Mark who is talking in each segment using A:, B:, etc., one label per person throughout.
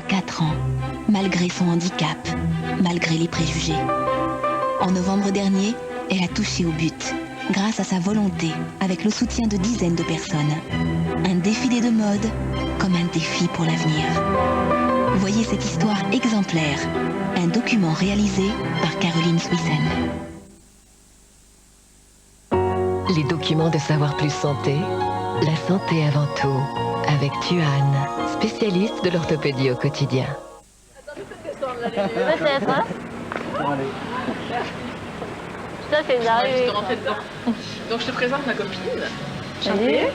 A: 4 ans, malgré son handicap, malgré les préjugés. En novembre dernier, elle a touché au but, grâce à sa volonté, avec le soutien de dizaines de personnes. Un défilé de mode, comme un défi pour l'avenir. Voyez cette histoire exemplaire, un document réalisé par Caroline Swissen.
B: Les documents de Savoir Plus Santé, la santé avant tout, avec Tuan, spécialiste de l'orthopédie au quotidien.
C: Ça, c'est à toi. Ça, c'est Darius.
D: Donc je te présente ma copine.
C: Salut.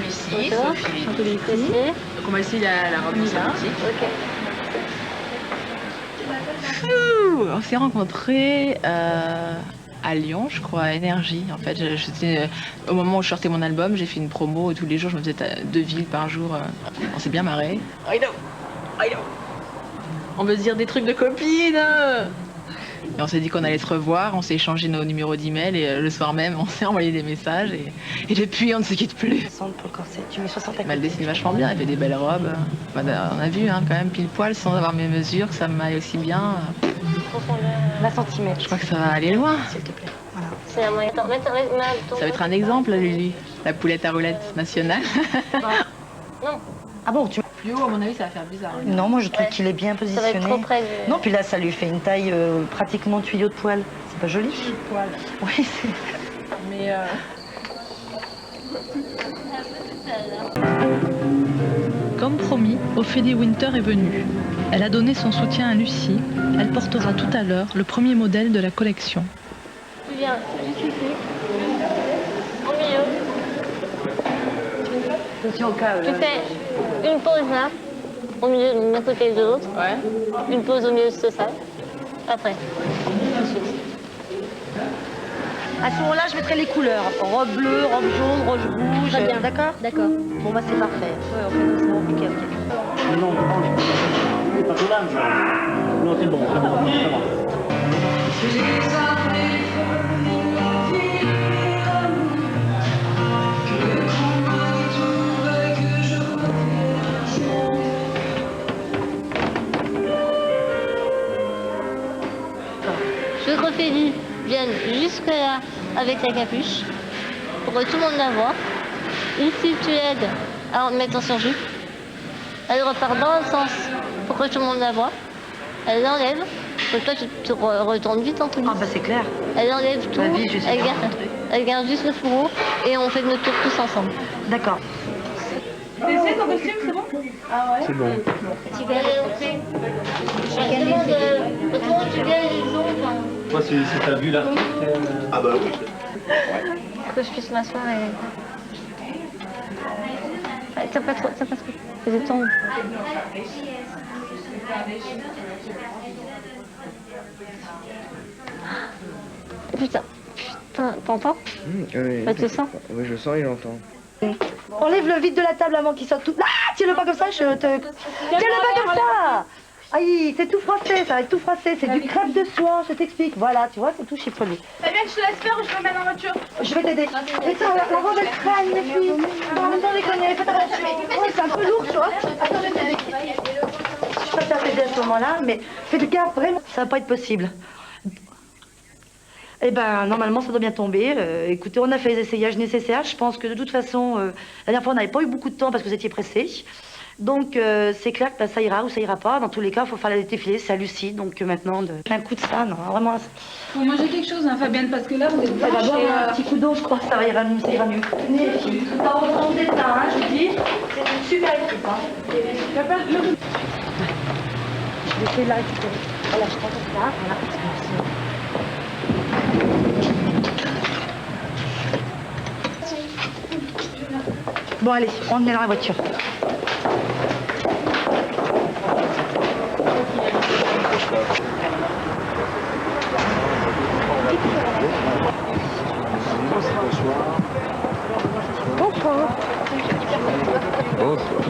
D: Lucie,
C: Bonjour.
D: Sophie. Donc on va essayer la robe cosmétique.
C: Ok.
D: On s'est rencontrés à Lyon, je crois, à Énergie. En fait, au moment où je sortais mon album, j'ai fait une promo. Tous les jours, je me faisais 2 villes par jour. On s'est bien marré. I know. On veut se dire des trucs de copines. Et on s'est dit qu'on allait se revoir, on s'est échangé nos numéros d'email et le soir même, on s'est envoyé des messages et depuis, on ne se quitte plus.
E: 60 pour le corset, tu mets 60 à
D: Elle dessine vachement bien, elle fait des belles robes. On a vu quand même pile poil sans avoir mes mesures, que ça m'aille aussi bien.
E: 20 cm.
D: Je crois que ça va aller loin.
E: S'il te plaît. Voilà.
C: C'est un moyen. Attends,
D: Ça va être un exemple, Lulu. La poulette à roulettes nationale.
C: Non.
E: Ah bon, tu...
D: Plus haut, à mon avis, ça va faire bizarre.
E: Non, moi je trouve qu'il est bien
C: Ça va
E: positionné.
C: être trop près du...
E: Non, puis là, ça lui fait une taille pratiquement tuyau de poil. C'est pas joli?
D: Poil.
E: Oui, c'est...
D: Mais
F: Comme promis, Ophélie Winter est venue. Elle a donné son soutien à Lucie. Elle portera tout à l'heure le premier modèle de la collection.
C: Tu viens juste ici. Au milieu.
E: Attention au cas.
C: Tu fais une pause là, au milieu d'un côté et de l'autre.
D: ouais.
C: Une pause au milieu de ce sac. Après. Ensuite.
E: À ce moment-là, je mettrai les couleurs. Robe bleue, robe jaune, robe rouge.
C: Très bien.
E: D'accord?
C: D'accord.
E: Bon, bah c'est parfait. Ouais, on fait comme ça. Ok, ok.
G: Non, pas tout là, non, c'est bon, ça va.
C: Je te Ophélie vienne jusque là avec la capuche pour que tout le monde la voit. Ici, tu l'aides à en mettre en surjupe. Elle repart dans le sens pour que tout le monde la voit. Elle l'enlève. Pour que toi, tu te retournes vite en coulisses.
E: Ah bah c'est clair.
C: Elle enlève tout.
E: Ma vie, je sais
C: Elle
E: pas.
C: garde juste le fourreau et on fait notre tour tous ensemble.
E: D'accord.
G: C'est bon.
C: Tu viens les montrer. Tout le monde, tu viens les autres.
G: Toi, si t'as vu l'article... Ah bah oui.
C: Que je puisse m'asseoir et... T'as pas trop, c'est du temps. Putain, t'entends?
H: Oui,
C: Bah, tu sens?
H: oui, je sens et j'entends.
E: Enlève le vide de la table avant qu'il sorte tout. Ah, tiens-le pas comme ça, tiens-le pas comme ça. Aïe, c'est tout froissé, ça va être tout froissé. C'est du crêpe de soie, je t'explique. Voilà, tu vois, c'est tout chiffonné.
I: Eh bien, je te laisse faire ou je me mets dans la voiture.
E: Je vais t'aider. Mais ça, la robe, elle traîne, les filles. Bon, en même temps, déconner, faites attention. Ouais, c'est un peu lourd, tu vois. Attends, je viens avec. Je préfère t'aider à ce moment-là, mais faites gaffe, vraiment. Ça va pas être possible. Eh ben, normalement, ça doit bien tomber. Écoutez, on a fait les essayages nécessaires. Je pense que de toute façon, la dernière fois, on n'avait pas eu beaucoup de temps parce que vous étiez pressés. Donc, c'est clair que bah, ça ira ou ça ira pas. Dans tous les cas, il faut faire la défilée. C'est à Lucie. Donc, maintenant, un coup de ça, non, vraiment.
I: Faut manger quelque chose, hein, Fabienne, parce que là, vous êtes
E: Elle va boire un petit coup d'eau, je crois que ça ira mieux. Ça ira mieux. Venez, les filles. Alors, on déteint, hein, je vous dis. C'est une super équipe. Hein. Je vais essayer de la récupérer. Voilà, je prends comme ça. Voilà. Bon, allez, on est dans la voiture.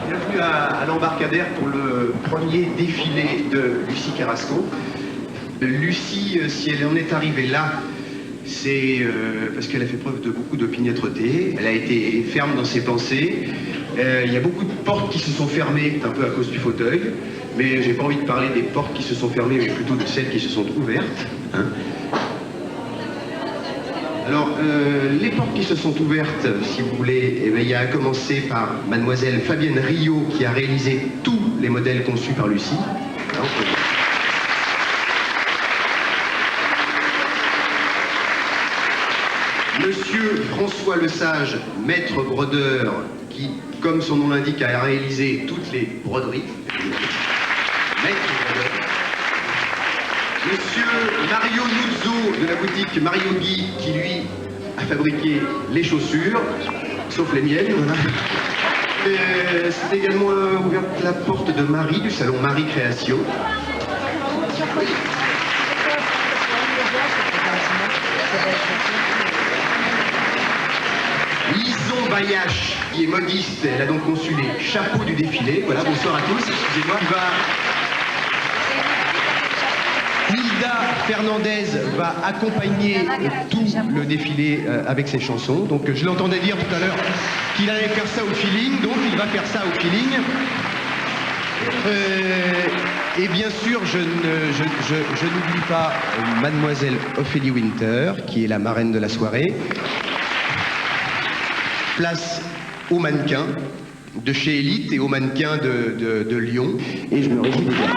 J: Bienvenue à l'embarcadère pour le premier défilé de Lucie Carrasco. Lucie, si elle en est arrivée là, c'est parce qu'elle a fait preuve de beaucoup d'opiniâtreté. Elle a été ferme dans ses pensées. Il y a beaucoup de portes qui se sont fermées, un peu à cause du fauteuil, mais j'ai pas envie de parler des portes qui se sont fermées, mais plutôt de celles qui se sont ouvertes. Hein. Alors, les portes qui se sont ouvertes, si vous voulez, eh bien, il y a à commencer par mademoiselle Fabienne Rio, qui a réalisé tous les modèles conçus par Lucie. Donc, Monsieur François Lesage, maître brodeur, qui, comme son nom l'indique, a réalisé toutes les broderies. Maître brodeur. Monsieur Mario Nuzzo de la boutique Mario Guy, qui lui a fabriqué les chaussures, sauf les miennes. Voilà. C'est également ouvert la porte de Marie, du salon Marie Création. Lison Bayache, qui est modiste, elle a donc conçu les chapeaux du défilé. Voilà, bonsoir à tous. Excusez-moi. Hilda Fernandez va accompagner tout le défilé avec ses chansons. Donc je l'entendais dire tout à l'heure qu'il allait faire ça au feeling, donc il va faire ça au feeling. Et bien sûr, je n'oublie pas mademoiselle Ophélie Winter, qui est la marraine de la soirée. Place aux mannequins de chez Elite et aux mannequins de Lyon. Et je me réjouis de dire.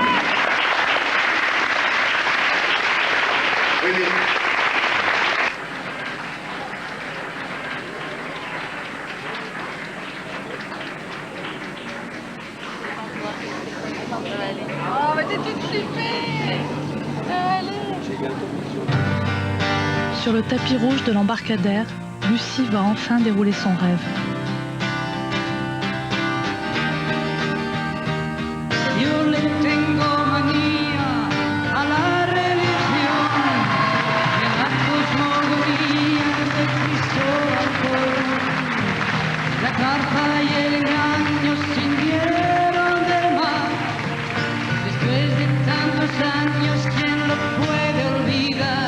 I: Oh, mais t'es toute flippée. Allez.
F: Sur le tapis rouge de l'embarcadère, Lucie va enfin dérouler son rêve.
I: Yo le tengo manía a la religión y a la cosmogonía de Cristóbal Colón. La carta y el engaño se hundieron del mar. Después de tantos años, ¿quién lo puede olvidar?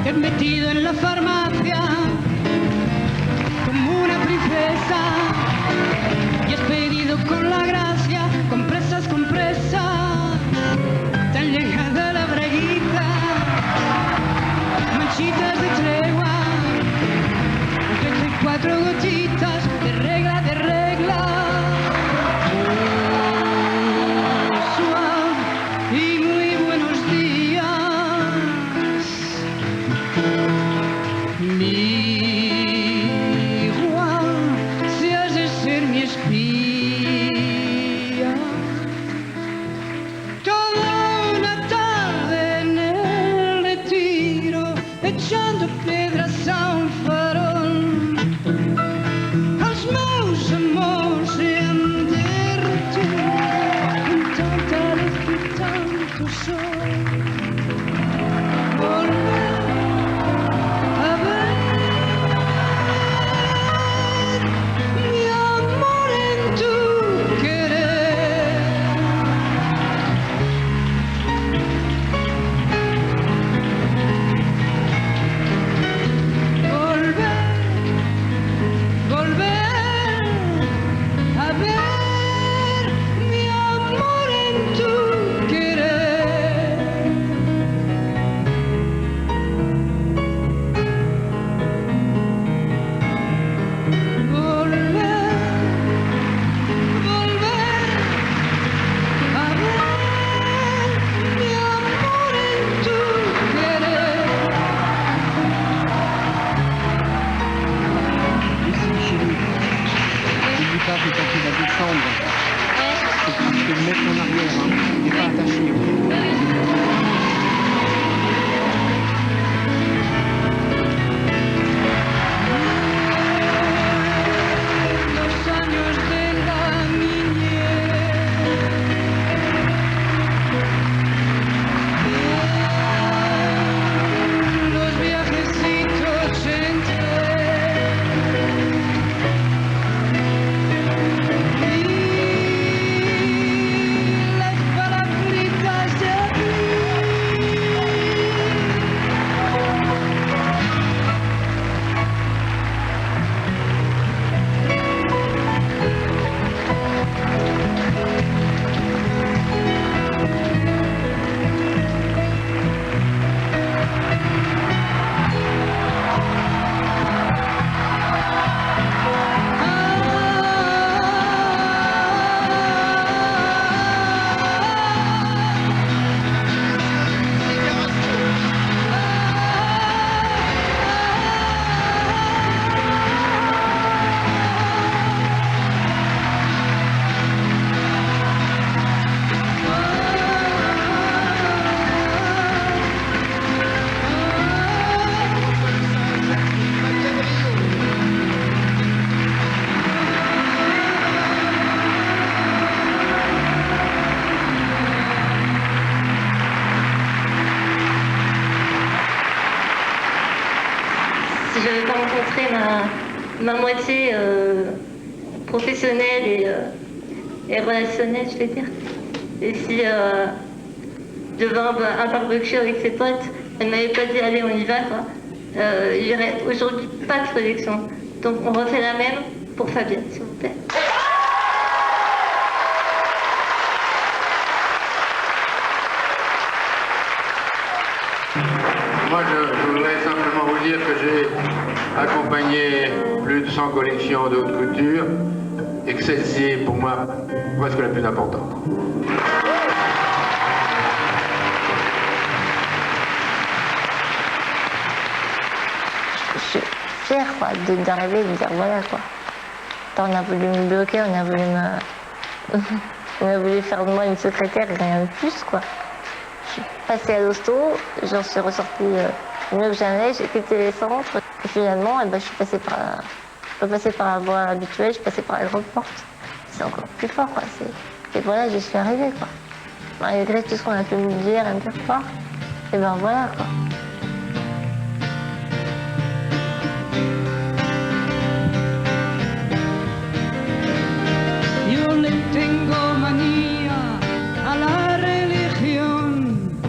I: Te he metido en la farmacia como una princesa y has pedido con la gracia compresas, compresas. Te han llegado la braguita, manchitas de tregua, entre 4 gotitas de regla, de regla. Suave y muy buenos días. Miroir, si has de ser mi espía. Toda una tarde en el retiro, echando piedras a un farol. Els meus amors se han derretido con tanta luz y tanto sol. Volver a ver mi amor en tu querer. Volver, volver a ver mi amor en tu querer. Volver, volver a ver mi amor en tu querer.
G: Ici, chérie. N'oublie pas que quand tu vas descendre, faut que tu te mettes en arrière, hein. T'es pas attaché.
C: ma moitié professionnelle et relationnelle, je vais dire. Et si devant un barbecue avec ses potes, elle m'avait pas dit allez on y va quoi, il n'y aurait aujourd'hui pas de collection. Donc on refait la même pour Fabienne, s'il vous plaît.
K: Moi, je voudrais simplement vous dire que j'ai accompagné plus de 100 collections de haute couture et que celle-ci est pour moi presque la plus importante.
C: Je suis fière quoi, d'arriver et de dire voilà quoi. On a voulu me bloquer, on a voulu faire de moi une secrétaire et rien de plus quoi. Je suis passée à l'hosto, j'en suis ressortie mieux que jamais, j'ai quitté les centres et finalement je suis passée par la voie habituelle, je suis passée par la grande porte. C'est encore plus fort quoi. Et voilà, j'y suis arrivée quoi. Malgré tout ce qu'on a pu me dire, un peu fort, et ben voilà quoi.